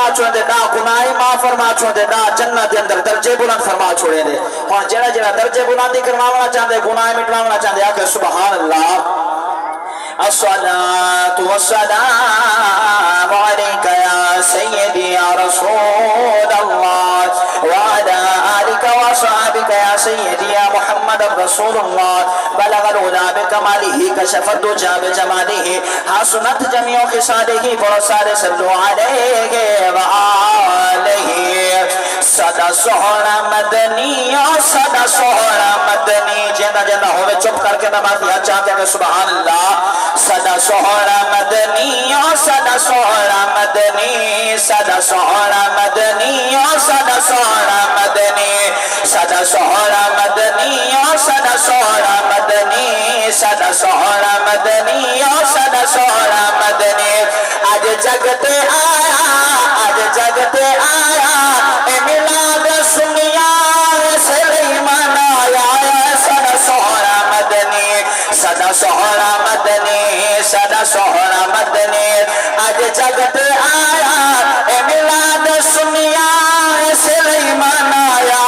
فرما چھوڑے دا گناہی معاف فرما چھوڑے دا جنت دے اندر درجے بلند فرما چھوڑے دے اور جڑا جڑا درجے بلندی کروانا چاہتے گناہ مٹوانا چاہتے آکے سبحان اللہ الصلاة والسلام عليك يا سيدي يا رسول الله وعلى آلك وصحبك يا سيدي يا محمد رسول الله بلغ الهدى بكماله كشف الدجى بجماله حسنت جميع خصاله فرسال صلوا عليه وآله صدا سہرا مدنی صدا سہرا مدنی جینا جینا ہوئے چپ کر کے نماز دیا چاہتے ہیں سبحان اللہ صدا سہرا مدنی صدا سہرا مدنی صدا سہرا مدنی صدا سہرا مدنی صدا سہرا مدنی صدا سہرا مدنی صدا سہرا مدنی صدا سہرا مدنی آج جگتے آیا آج جگتے آیا اے ملاد سنیا سلیمان آیا صدا سہرا مدنی صدا سہرا مدنی صدا سہرا مدنی آج جگتے آیا اے ملاد سنیا سلیمان آیا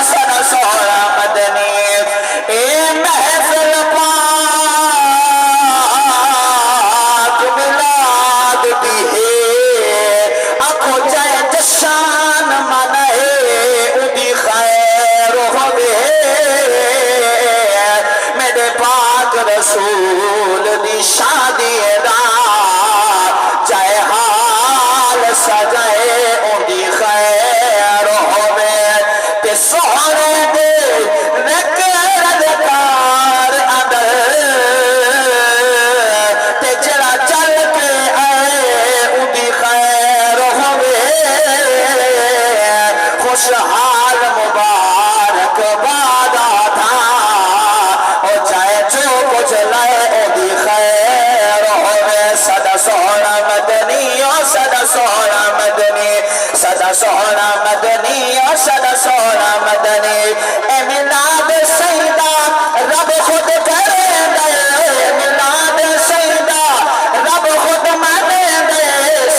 صدا سہرا مدنی اے محفل پاک ملاد دی ہے اکھو جائے جشان منائے ادی خیر ہوئے میرے پاک رسول دی شادی دا جائے حال سجائے ادی خیر ہوئے تے سہرے دے نکرد کار اندر تے جڑا چل کے آئے ادی خیر ہوئے خوشحال مبارک بادا تھا اور چاہے جو کچھ لائے ادی خیر ہوئے صدا سہرا مدنی صدا سہرا مدنی صدا سہرا مدنی صدا سہرا مدنی اے ملاد سیدہ رب خود کرے دے اے ملاد سیدہ رب خود مانے دے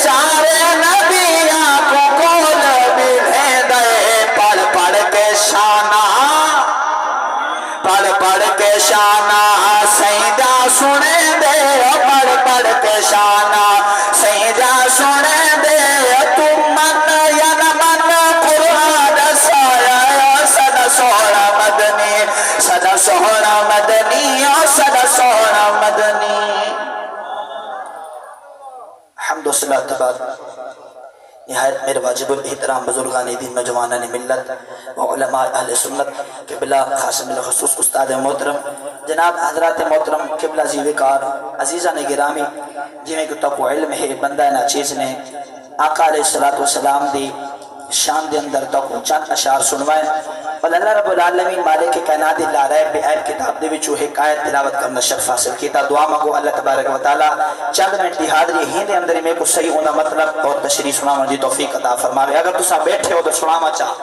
سارے نبیاں کو کول ملے دے پڑھ پڑھ کے شانہ پڑھ پڑھ کے شانہ سیدہ سنے دے پڑھ پڑھ کے شانہ سیدہ سنے دے تم من یا نہ من قرآن سایا صدا سہرا مدنی صدا سہرا مدنی صدا سہرا مدنی حمد و صلاۃ بعد نہایت میرے واجب الاحترام بزرگان دین نوجوانان ملت و علماء اہل سنت قبلہ خاص بالخصوص استاد محترم جناب حضرات محترم قبلہ زیوکار عزیزان گرامی جنہیں کہ تقوی علم ہے بندہ ناچیز نے آقا علیہ السلام دی شان دے اندر تقوی چند اشعار سنوائے اور اللہ رب العالمین مالک کائنات اللہ رائب بے عیب کتاب دے وچو حکایت تلاوت کرنا شرف حاصل کیتا دعا مانگو اللہ تبارک و تعالی چند منٹ دی حاضری ہیں دے اندر میں کو صحیح ہونا مطلب اور تشریح سناما دی توفیق عطا فرماوے اگر تسا بیٹھے ہو تو سناما چاہ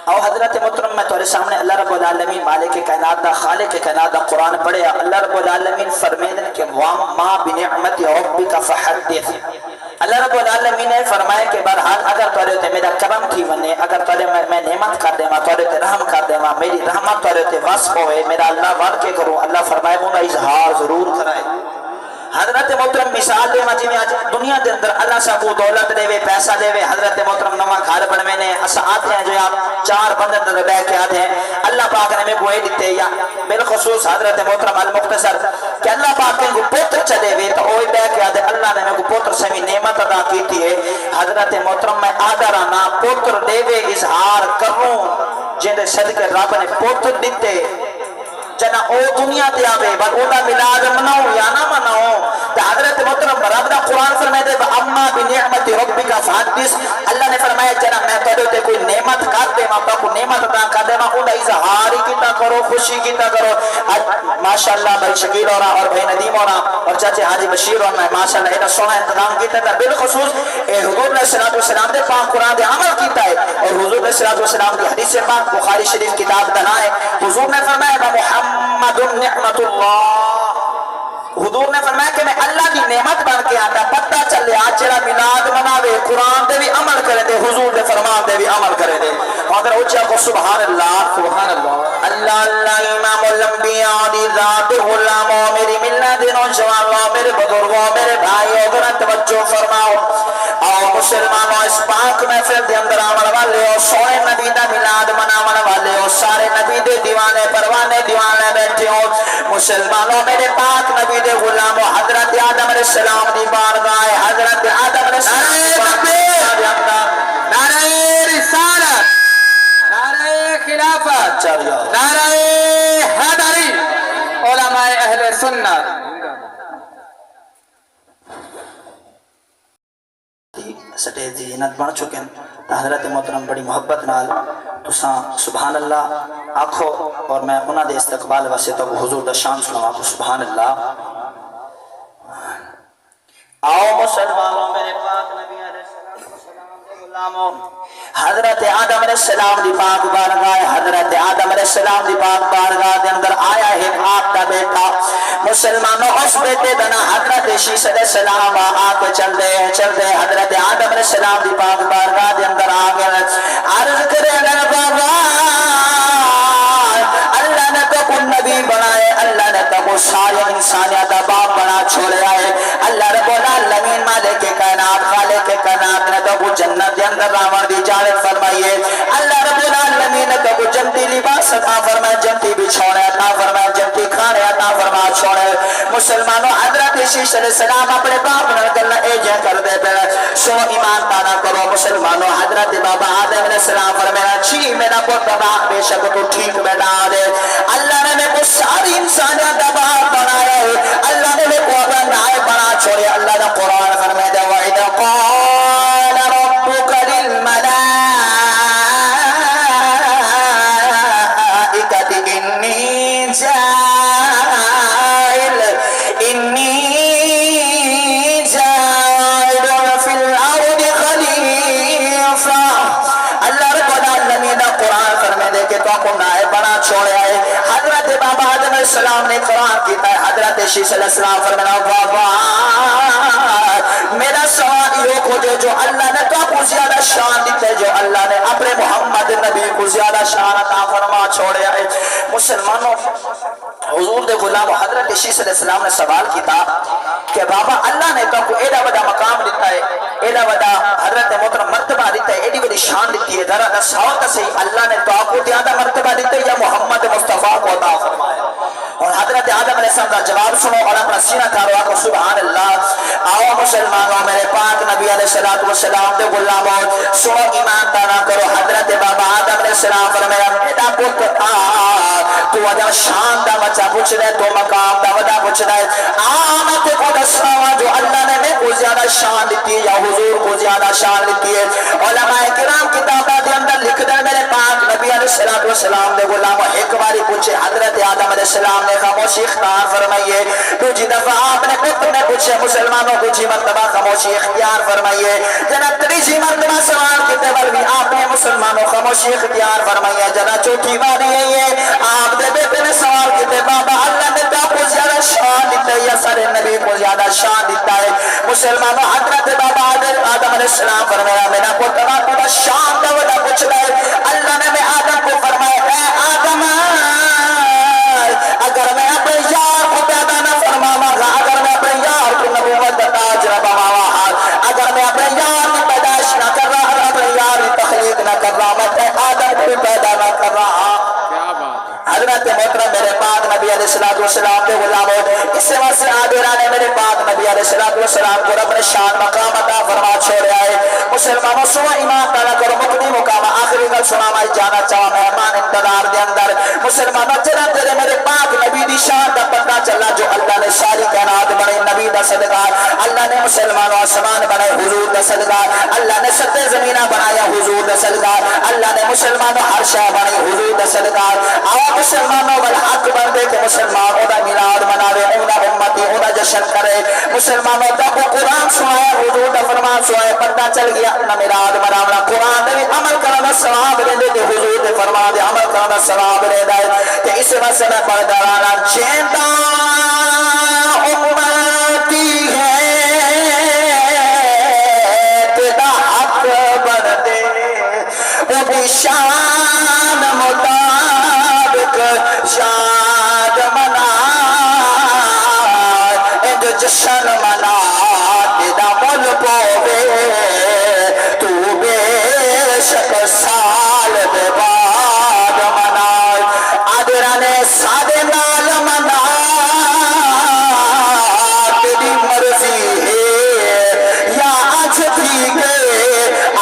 اور حضرت محترم میں تمہارے سامنے اللہ رب العالمین مالک کائنات دا خالق کائنات دا قرآن پڑھے اللہ رب العالمین فرمیدن کہ وَمَا بِنِعْمَتِ رَبِّكَ فَحَدِّثْ اللہ رب العالمین نے فرمایا کہ بہرحال اگر تورے تے میرا کرم تھی ونے اگر تورے میں نعمت کر دے ماں تورے تے رحم کر دے ماں میری رحمت تورے تے واسف ہوئے میرا اللہ وعد کے کروں اللہ فرمائے مونگا اظہار ضرور کرائے حضرت محترم مثال دے مجھے میں آج دنیا دے اندر اللہ سے کو دولت دے وے پیسہ دے وے حضرت محترم نما گھر بنوے نے اسا آتے ہیں جو آپ چار بندے اندر بے کے آتے ہیں اللہ پاک نے میں کوئی دیتے یا بالخصوص حضرت محترم المختصر کہ اللہ پاک نے کو پوتر چلے وے تو اوہی بے کے آتے اللہ نے میں کو پوتر سمی نعمت ادا کیتی ہے حضرت محترم میں آدھرانا پوتر دے وے اظہار کروں جن صدقے رب نے پوتر دیتے جنا او دنیا تے آوے بل او دا ملاد مناؤ یا نہ مناؤ تو حضرت محترم رب دا قرآن فرمائے دے اما بنعمت ربک فحدث اللہ نے فرمایا جنا میں تو تے کوئی نعمت کر دے ماں کو نعمت عطا کر دے ماں او دا اظہار کیتا کرو خوشی کیتا کرو ماشاءاللہ بھائی شکیل اور بھائی ندیم اور چاچے حاجی بشیر اور ماشاءاللہ ایڈا سونا انتظام کیتا تھا بالخصوص حضور علیہ السلام دے پاک قرآن دے عمل کیتا ہے اور حضور علیہ السلام دی حدیث پاک بخاری شریف کتاب بنائے حضور نے فرمایا محمد نعمت اللہ حضور نے فرمایا کہ میں اللہ کی نعمت بن کے آتا پتہ چلے آج جڑا میلاد مناوے قرآن بھی عمل کرے دے مگر اچھا کو سبحان اللہ سبحان اللہ اللہ اللہ امام الانبیاء دی ذات غلاموں میری ملت نوجوانوں میرے بزرگوں میرے بھائیوں ذرا توجہ فرماؤ آؤ مسلمانوں اس پاک محفل دے اندر آمن والے ہو سونے نبی دا میلاد مناون والے ہو سارے نبی دے دیوانے پروانے دیوانے بیٹھے ہو مسلمانوں میرے پاک نبی دے غلاموں حضرت آدم علیہ السلام دی بارگاہ حضرت آدم علیہ السلام دی بارگاہ نعرہ رسالت نعرہ خلافت نعرہ حیدری علماء اہل سنت سٹے زینت بن چکے حضرت محترم بڑی محبت نال تساں سبحان اللہ آکھو اور میں انہاں دے استقبال واسطے تو حضور دا شان سناواں کو سبحان اللہ آؤ مسلمانوں میرے پاک نبی علیہ السلام دے غلاموں حضرت آدم علیہ السلام دی پاک بارگاہ حضرت آدم علیہ السلام دی پاک بارگاہ دے اندر آیا ہے آپ کا بیٹا مسلمانوں اس بیٹے دنا حضرت شیش علیہ السلام آکے چل دے حضرت آدم علیہ السلام دی پاک بارگاہ دے اندر آگے عرض کرے اگر بابا اللہ نے تو کن نبی بنائے اللہ نے تو سارے انسانیت باپ بنا چھوڑے آئے اللہ رب العالمین مالک کائنات خالق کائنات نے تو جنت دے اندر راون دی اجازت فرمائیے اللہ رب العالمین نے تو جنتی لباس عطا فرمائے جنتی بچھونے عطا فرمائے جنتی کھانے عطا فرمائے چھوڑے مسلمانوں حضرت شیش علیہ السلام اپنے باپ نے کہنا اے جے کر دے پہ سو ایمان تانا کرو مسلمانوں حضرت بابا آدم علیہ السلام فرمایا چھی میرا پتر بے شک تو ٹھیک بیٹا دے اللہ نے میں کو ساری انسانیت کا باپ بنایا ہے اللہ نے میں کو اپنا نائب بنا چھوڑے اللہ نے قرآن فرمائے دے وَإِذَا قَالَ رَبُّكَ لِلْمَلَائِكَةِ إِنِّي جَاعِلٌ فِي الْأَرْضِ خَلِيفَةً اللہ رب العالمین قرآن فرمائے دے کہ تو کو نائب بنا چھوڑے آئے حضرت بابا آدم علیہ السلام نے قرآن کیتا ہے حضرت شیش علیہ السلام فرمایا بابا میرا سوال یہ کو جو اللہ نے تو کو زیادہ شان دیتے جو اللہ نے اپنے محمد نبی کو زیادہ شان عطا فرما چھوڑے آئے مسلمانوں حضور دے غلام حضرت شیش علیہ السلام نے سوال کیتا کہ بابا اللہ نے تو کو ایڈا بڑا مقام دیتا ہے ایڈا بڑا حضرت محترم مرتبہ دیتا ہے ایڈی بڑی شان دیتی ہے ذرا سوال سے اللہ نے تو کو زیادہ مرتبہ دیتا ہے یا محمد مصطفیٰ کو عطا فرمایا اور حضرت آدم علیہ السلام کا جواب سنو اور اپنا سینہ کھارو آکو سبحان اللہ آؤ مسلمانوں میرے پاک نبی علیہ السلام دے غلاموں سنو ایمان تانا کرو حضرت بابا آدم علیہ السلام فرمایا میرا پتر تو وجہ شان دا بچہ پوچھ رہے تو مقام دا وجہ پوچھ رہے آمد کو دساوا جو اللہ نے میں کو زیادہ شان دیتی ہے یا حضور کو زیادہ شان دیتی ہے علماء کرام کتابہ دے اندر لکھ دے میرے پاک نبی علیہ السلام دے غلاموں ایک باری پوچھے حضرت آدم علیہ السلام نے خاموشی اختیار فرمائیے دوسری دفعہ آپ نے پتر نے پوچھے مسلمانوں کو جی مرتبہ خاموشی اختیار فرمائیے جناب تیسری مرتبہ سوال کیتے پر بھی آپ نے مسلمانوں خاموشی اختیار فرمائیے جناب چوتھی باری ہے یہ آپ دے بیٹے نے سوال کیتے بابا اللہ نے تو کو زیادہ شان دیتا ہے یا سارے نبی کو زیادہ شان دیتا ہے مسلمانوں حضرت بابا آدم علیہ السلام فرمایا میرا پتر کو شان دا وجہ پوچھ رہا ہے اللہ نے میں آدم کو فرمایا اے آدم اگر میں اپنے یار کو پیدا نہ فرماوا گا اگر میں اپنے یار کو نبوت کا تاج نہ بناوا اگر میں اپنے یار کی پیدائش نہ کر رہا اگر اپنے یار کی تخلیق نہ کر رہا میں آدم کو پیدا نہ کر رہا حضرت محترم میرے پاک نبی علیہ السلام کے غلاموں اس سے واسطے آدھرہ نے میرے پاک نبی علیہ السلام کو رب نے شان مقام عطا فرما چھوڑے آئے مسلمانوں سوا ایمان تعالیٰ کرو مقدی مقام آخری گل سنا میں جانا چاہا مہمان انتظار دے اندر مسلمانوں چرا تیرے میرے پاک نبی دی شان دا پتہ چلا جو اللہ نے ساری کائنات بنے نبی دا صدقہ اللہ نے مسلمانوں آسمان بنے حضور دا صدقہ اللہ نے ستے زمینہ بنایا حضور دا صدقہ اللہ نے مسلمانوں ہر شاہ بنے حضور دا صدقہ آؤ مسلمانوں بالحق بندے کہ مسلمان اونا میلاد مناوے اونا امتی اونا جشن کرے مسلمانوں دا کو قرآن سنایا حضور دا فرمان سنایا پتہ چل گیا اپنا میلاد مناونا قرآن دے عمل کرنا ثواب دے دے حضور دے فرمان دے عمل کرنا ثواب دے دے کہ اس واسطے میں پردارانا چینتا امتی ہے تیرا حق بن دے شان مطابق شاد منا جشن منا تیرا مل پوے تو بے شک سال دے بعد منا آدران سادے نال منا تیری مرضی ہے یا آج بھی کے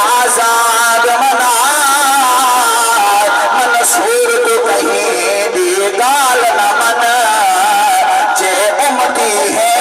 آزاد منا منصور تو کہیں دی گال نہ منا جے امتی ہے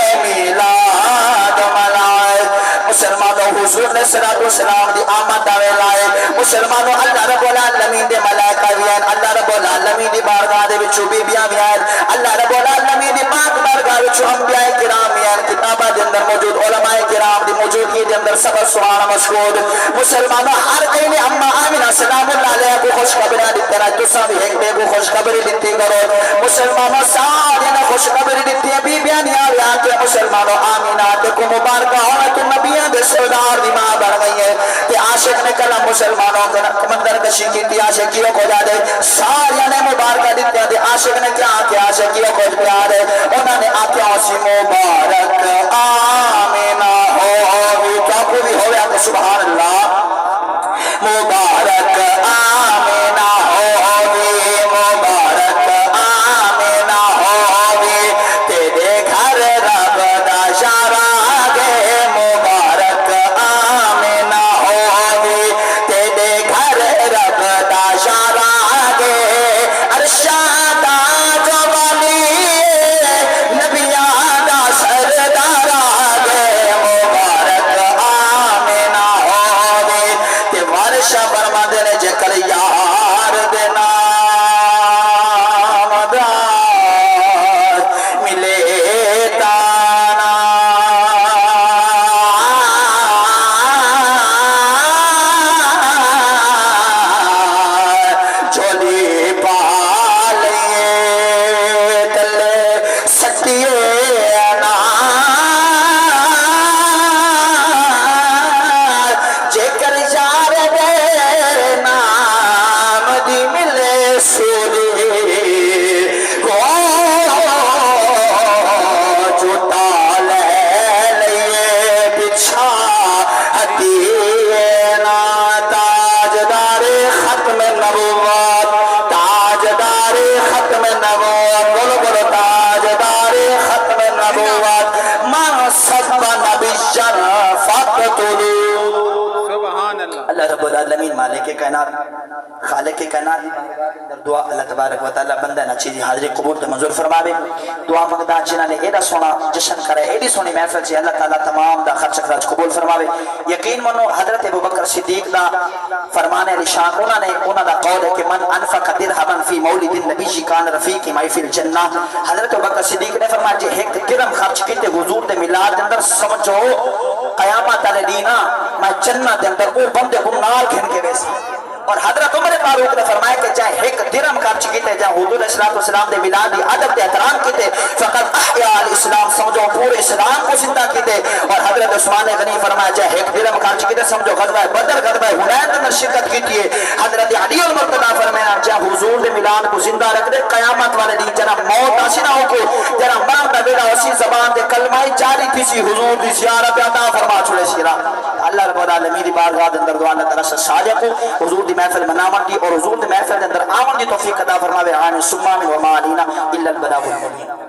مسلمانوں حضور نے صلاۃ والسلام دی آمد دعوے لائے مسلمانوں اللہ رب العالمین دے ملائکہ بھی ہیں اللہ رب العالمین دی بارگاہ دے وچوں بیبیاں بھی ہیں اللہ رب العالمین دی پاک بارگاہ وچوں انبیاء کرام بھی ہیں کتاباں دے اندر موجود علماء کرام دی موجودگی دے اندر سبق سبحان مشہور مسلمانوں ہر کہیں اما آمنہ سلام اللہ علیہ کو خوشخبری دیتے ہیں تساں بھی ایک بے کو خوشخبری دیتی کرو مسلمانوں سارے نے خوشخبری دیتی ہے بیبیاں نہیں آ کہ مسلمانوں آمینہ تے کو مبارکہ ہونا تو نبیاں دے سردار دی ماں بڑھ گئی ہے کہ عاشق نے کلام مسلمانوں کے مندر کشی کی تھی عاشقیوں کو جا دے ساریاں نے مبارکہ دیتے ہیں عاشق نے کیا کہ عاشقیوں کو جا دے انہوں نے آتیاں سی مبارک آمینہ ہو کیا کو بھی ہویا کہ سبحان اللہ مبارک آمینہ ہو مبارک آمینہ ہو تیرے گھر رب دا شارہ گے مبارک آمینہ ہو تیرے گھر رب دا شارہ گے ارشاد جوالی نبیان دا سردار گے مبارک آمینہ ہو تے وارشہ برما دینے جے کر یار دینا مدار ملے تانا جھولی پالے تلے سٹیے نا جے کر یار دے نام دی ملے سوری جوتا لے لئے بچھا ہدینا تاجدار ختم نبوت تاجدار ختم نبوت بولو بولو تاجدار ختم نبوت ما سب نبی فقتلو اللہ رب العالمین مالک کائنات خالق کائنات در دعا اللہ تبارک و تعالی بندہ نچی دی حاضری قبول تے منظور فرماوے دعا منگدا جنہاں نے ایڈا سونا جشن کرے ایڈی سونی محفل سے اللہ تعالی تمام دا خرچ اخراج قبول فرماوے یقین منو حضرت ابوبکر صدیق دا فرمان رشان انہاں دا قول ہے کہ من انفق درہما فی مولد النبی کان رفیق معی فی الجنہ حضرت ابوبکر صدیق نے فرمایا جے ایک درہم خرچ کیتے حضور دے میلاد دے اندر سمجھو قیامت والے دینا میں جنت دے اندر او بندے کو نال گھن کے ویسا اور حضرت عمر فاروق نے فرمایا کہ چاہے ایک درہم خرچ کیتے جہاں حضور صلی اللہ علیہ وسلم دے میلاد ادب دے احترام کیتے فقط احیاء الاسلام سمجھو پورے اسلام کو زندہ کیتے اور حضرت عثمان غنی فرمایا چاہے ایک درہم خرچ کیتے سمجھو غزوہ بدر غزوہ حنین میں شرکت کیتی ہے حضرت علی المرتضی فرمایا چاہے حضور دے میلاد کو زندہ رکھ دے قیامت والے دن جناب موت آسی نہ ہو کو جناب مرم دا بیڑا اسی زبان دے کلمہ جاری تھی سی حضور دی زیارت عطا فرما چھوڑے سیرا اللہ رب العالمین دی بارگاہ دے اندر دعا اللہ تعالی سے صادق کو حضور دی محفل منامن دی اور حضور دی محفل دے اندر آمن دی توفیق عطا فرماوے آمین ثم آمین وما علینا الا البلاغ المبین